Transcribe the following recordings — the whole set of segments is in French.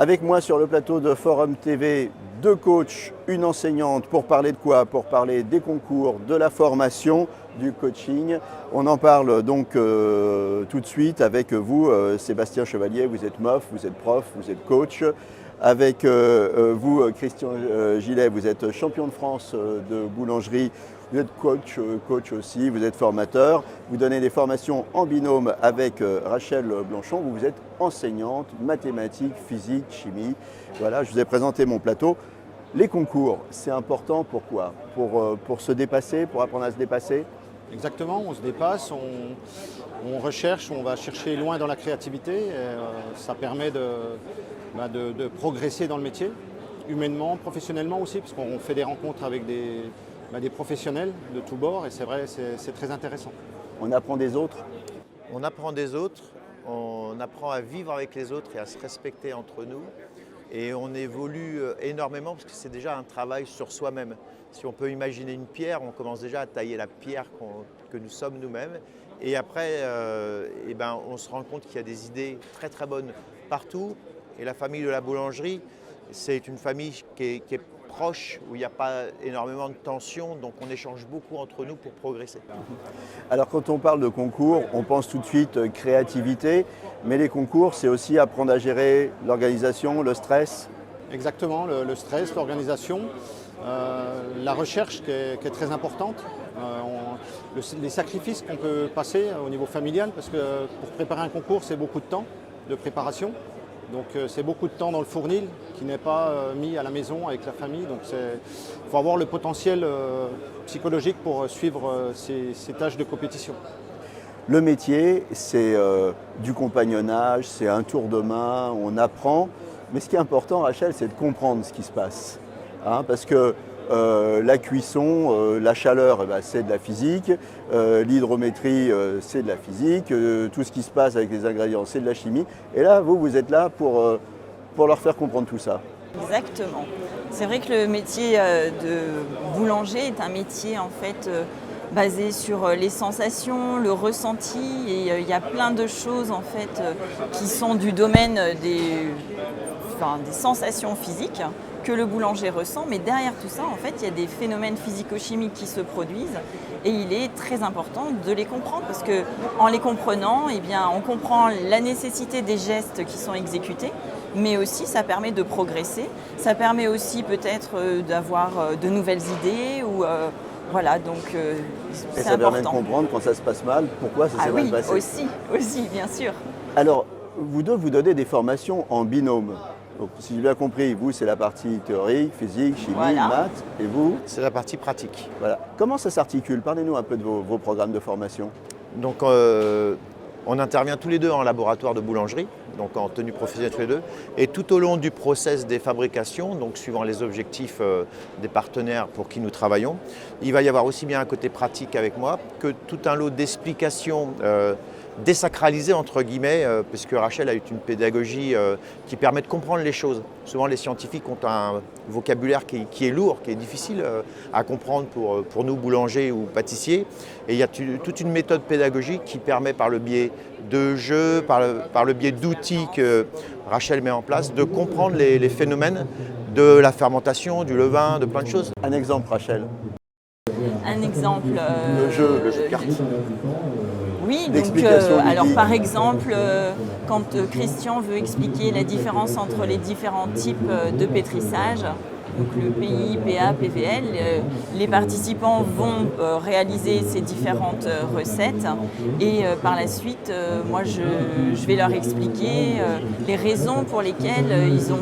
Avec moi sur le plateau de Forum TV, deux coachs, une enseignante. Pour parler de quoi? Pour parler des concours, de la formation, du coaching. On en parle donc tout de suite avec vous, Sébastien Chevalier. Vous êtes MOF, vous êtes prof, vous êtes coach. Avec vous, Christian Gillet, vous êtes champion de France de boulangerie. Vous êtes coach aussi, vous êtes formateur. Vous donnez des formations en binôme avec Rachel Blanchon. Vous êtes enseignante, mathématiques, physique, chimie. Voilà, je vous ai présenté mon plateau. Les concours, c'est important pourquoi? Pour se dépasser, pour apprendre à se dépasser? Exactement, on se dépasse, on recherche, on va chercher loin dans la créativité. Ça permet de progresser dans le métier, humainement, professionnellement aussi, parce qu'on fait des rencontres avec des professionnels de tous bords et c'est vrai, c'est très intéressant. On apprend des autres? On apprend des autres, on apprend à vivre avec les autres et à se respecter entre nous. Et on évolue énormément parce que c'est déjà un travail sur soi-même. Si on peut imaginer une pierre, on commence déjà à tailler la pierre que nous sommes nous-mêmes. Et après, on se rend compte qu'il y a des idées très très bonnes partout. Et la famille de la boulangerie, c'est une famille qui est proche, où il n'y a pas énormément de tension, donc on échange beaucoup entre nous pour progresser. Alors quand on parle de concours, on pense tout de suite créativité, mais les concours, c'est aussi apprendre à gérer l'organisation, le stress. Exactement, le stress, l'organisation, la recherche qui est très importante, les sacrifices qu'on peut passer au niveau familial, parce que pour préparer un concours, c'est beaucoup de temps de préparation. Donc c'est beaucoup de temps dans le fournil qui n'est pas mis à la maison avec la famille. Donc il faut avoir le potentiel psychologique pour suivre ces tâches de compétition. Le métier, c'est du compagnonnage, c'est un tour de main, on apprend. Mais ce qui est important, Rachel, c'est de comprendre ce qui se passe. Parce que la cuisson, la chaleur, c'est de la physique, l'hydrométrie, c'est de la physique, tout ce qui se passe avec les ingrédients, c'est de la chimie. Et là, vous êtes là pour leur faire comprendre tout ça. Exactement. C'est vrai que le métier de boulanger est un métier en fait basé sur les sensations, le ressenti, et il y a plein de choses en fait qui sont du domaine des sensations physiques que le boulanger ressent, mais derrière tout ça, en fait, il y a des phénomènes physico-chimiques qui se produisent et il est très important de les comprendre parce qu'en les comprenant, on comprend la nécessité des gestes qui sont exécutés, mais aussi ça permet de progresser, ça permet aussi peut-être d'avoir de nouvelles idées ou voilà, donc c'est important. Et ça permet de comprendre quand ça se passe mal, pourquoi ça s'est mal passé. Aussi, bien sûr. Alors, vous deux, vous donnez des formations en binôme. Donc, si j'ai bien compris, vous, c'est la partie théorique, physique, chimie, maths, et vous? C'est la partie pratique. Voilà. Comment ça s'articule? Parlez-nous un peu de vos programmes de formation. Donc on intervient tous les deux en laboratoire de boulangerie, donc en tenue professionnelle tous les deux. Et tout au long du process des fabrications, donc suivant les objectifs des partenaires pour qui nous travaillons, il va y avoir aussi bien un côté pratique avec moi que tout un lot d'explications désacralisé entre guillemets, puisque Rachel a eu une pédagogie qui permet de comprendre les choses. Souvent les scientifiques ont un vocabulaire qui est lourd, qui est difficile à comprendre pour nous boulangers ou pâtissiers. Et il y a toute une méthode pédagogique qui permet par le biais de jeux, par le biais d'outils que Rachel met en place, de comprendre les phénomènes de la fermentation, du levain, de plein de choses. Un exemple, Rachel. Un exemple. Le jeu de cartes. Oui, donc alors par exemple, quand Christian veut expliquer la différence entre les différents types de pétrissage, donc le PI, PA, PVL, les participants vont réaliser ces différentes recettes et par la suite, moi je vais leur expliquer les raisons pour lesquelles ils ont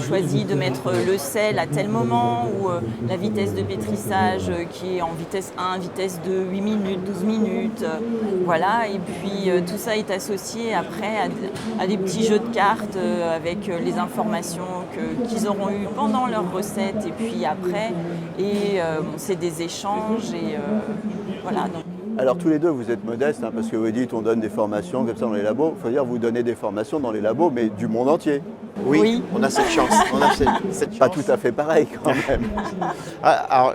choisi de mettre le sel à tel moment ou la vitesse de pétrissage qui est en vitesse 1, vitesse 2, 8 minutes, 12 minutes, voilà. Et puis tout ça est associé après à des petits jeux de cartes avec les informations qu'ils auront eues pendant leur recette et puis après, et c'est des échanges et voilà. Donc. Alors tous les deux vous êtes modestes parce que vous dites on donne des formations comme ça dans les labos. Il faut dire vous donnez des formations dans les labos mais du monde entier. Oui. On a cette chance. Pas tout à fait pareil quand même. Alors,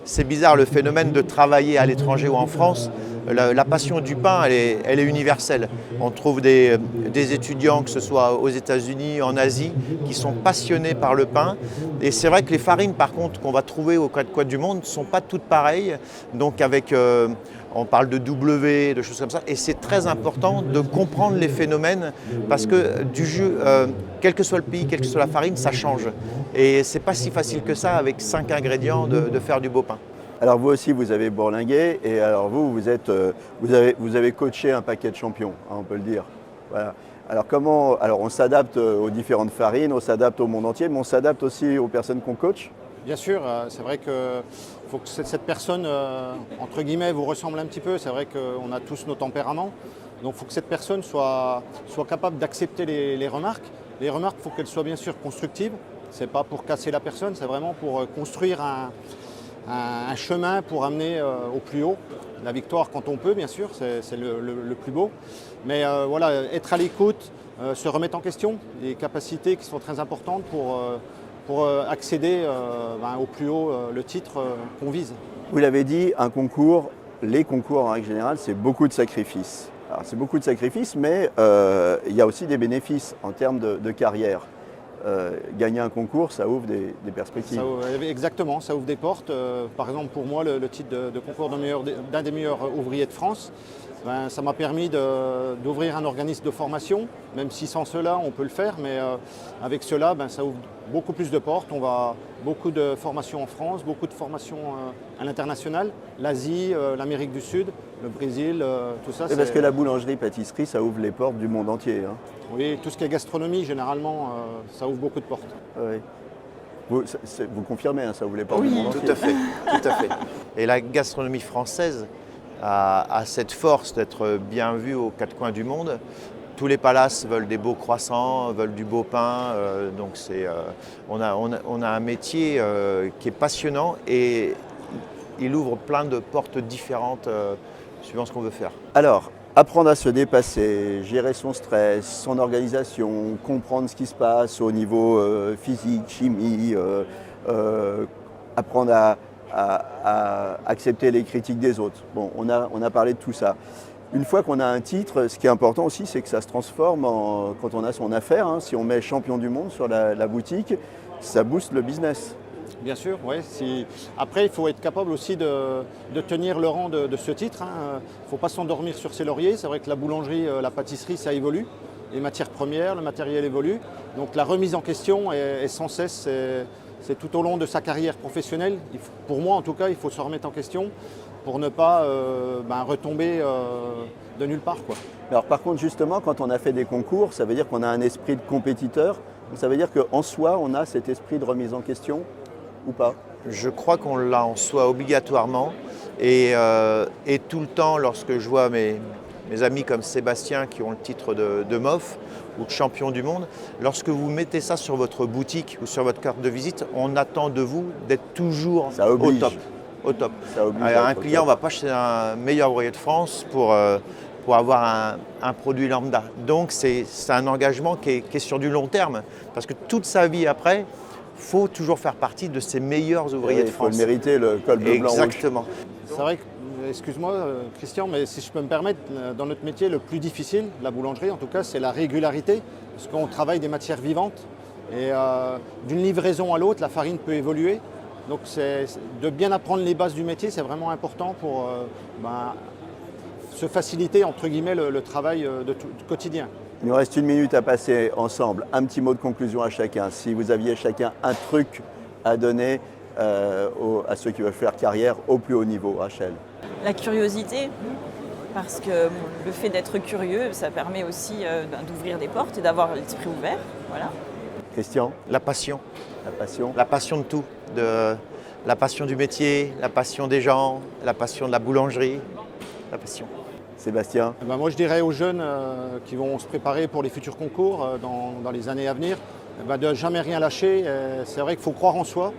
c'est bizarre le phénomène de travailler à l'étranger ou en France. la passion du pain, elle est universelle. On trouve des étudiants, que ce soit aux États-Unis, en Asie, qui sont passionnés par le pain. Et c'est vrai que les farines, par contre, qu'on va trouver aux quatre coins du monde, ne sont pas toutes pareilles. Donc avec, on parle de W, de choses comme ça. Et c'est très important de comprendre les phénomènes parce que du jus, quel que soit le pays, quelle que soit la farine, ça change. Et c'est pas si facile que ça, avec 5 ingrédients, de faire du beau pain. Alors vous aussi, vous avez bourlingué et alors vous avez coaché un paquet de champions, hein, on peut le dire. Voilà. Alors on s'adapte aux différentes farines, on s'adapte au monde entier, mais on s'adapte aussi aux personnes qu'on coach. Bien sûr, c'est vrai qu'il faut que cette personne, entre guillemets, vous ressemble un petit peu. C'est vrai qu'on a tous nos tempéraments. Donc il faut que cette personne soit capable d'accepter les remarques. Les remarques, il faut qu'elles soient bien sûr constructives. Ce n'est pas pour casser la personne, c'est vraiment pour construire un chemin pour amener au plus haut. La victoire quand on peut, bien sûr, c'est le plus beau. Mais voilà, être à l'écoute, se remettre en question, les capacités qui sont très importantes pour accéder au plus haut, le titre qu'on vise. Vous l'avez dit, les concours en règle générale, c'est beaucoup de sacrifices. Alors c'est beaucoup de sacrifices, mais il y a aussi des bénéfices en termes de carrière. Gagner un concours, ça ouvre des perspectives. Exactement, ça ouvre des portes. Par exemple, pour moi, le titre de concours d'un des meilleurs ouvriers de France, ça m'a permis d'ouvrir un organisme de formation, même si sans cela, on peut le faire, mais avec cela, ça ouvre beaucoup plus de portes. On va beaucoup de formations en France, beaucoup de formations à l'international, l'Asie, l'Amérique du Sud, le Brésil, tout ça. C'est parce que la boulangerie-pâtisserie, ça ouvre les portes du monde entier. Hein. Oui, tout ce qui est gastronomie, généralement, ça ouvre beaucoup de portes. Oui. Vous confirmez, hein, ça ouvre les portes du monde entier. Tout à fait, tout à fait. Et la gastronomie française a cette force d'être bien vue aux quatre coins du monde. Tous les palaces veulent des beaux croissants, veulent du beau pain. Donc on a un métier qui est passionnant et il ouvre plein de portes différentes suivant ce qu'on veut faire. Alors, apprendre à se dépasser, gérer son stress, son organisation, comprendre ce qui se passe au niveau physique, chimie, apprendre à accepter les critiques des autres. Bon, on a parlé de tout ça. Une fois qu'on a un titre, ce qui est important aussi, c'est que ça se transforme quand on a son affaire. Hein, si on met champion du monde sur la boutique, ça booste le business. Bien sûr, oui. Après, il faut être capable aussi de tenir le rang de ce titre. Il ne faut pas s'endormir sur ses lauriers. C'est vrai que la boulangerie, la pâtisserie, ça évolue. Les matières premières, le matériel évolue. Donc la remise en question est sans cesse, c'est tout au long de sa carrière professionnelle. Pour moi, en tout cas, il faut se remettre en question pour ne pas retomber de nulle part, quoi. Alors par contre, justement, quand on a fait des concours, ça veut dire qu'on a un esprit de compétiteur. Ça veut dire qu'en soi, on a cet esprit de remise en question ou pas? Je crois qu'on l'a en soi obligatoirement. Et tout le temps, lorsque je vois mes amis comme Sébastien qui ont le titre de MOF ou de champion du monde, lorsque vous mettez ça sur votre boutique ou sur votre carte de visite, on attend de vous d'être toujours au top. Au top. Un client ne va pas chez un meilleur ouvrier de France pour avoir un produit lambda. Donc c'est un engagement qui est sur du long terme. Parce que toute sa vie après, il faut toujours faire partie de ces meilleurs ouvriers de France. Il faut mériter le col bleu blanc rouge. Exactement. C'est vrai que, excuse-moi Christian, mais si je peux me permettre, dans notre métier, le plus difficile, la boulangerie en tout cas, c'est la régularité. Parce qu'on travaille des matières vivantes. Et d'une livraison à l'autre, la farine peut évoluer. Donc de bien apprendre les bases du métier, c'est vraiment important pour se faciliter entre guillemets le travail du quotidien. Il nous reste 1 minute à passer ensemble. Un petit mot de conclusion à chacun. Si vous aviez chacun un truc à donner à ceux qui veulent faire carrière au plus haut niveau, Rachel. La curiosité, parce que le fait d'être curieux, ça permet aussi d'ouvrir des portes et d'avoir l'esprit ouvert. Voilà. Christian. La passion. La passion. La passion de tout. La passion du métier, la passion des gens, la passion de la boulangerie, la passion. Sébastien. Moi je dirais aux jeunes qui vont se préparer pour les futurs concours dans les années à venir, de ne jamais rien lâcher. C'est vrai qu'il faut croire en soi.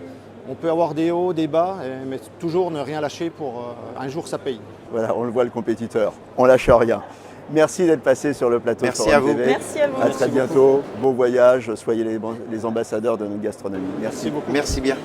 On peut avoir des hauts, des bas, mais toujours ne rien lâcher pour un jour ça paye. Voilà, on le voit le compétiteur, on lâche rien. Merci d'être passé sur le plateau de Forum TV. Merci à vous. À très bientôt, bon voyage, soyez les ambassadeurs de notre gastronomie. Merci beaucoup. Merci bien.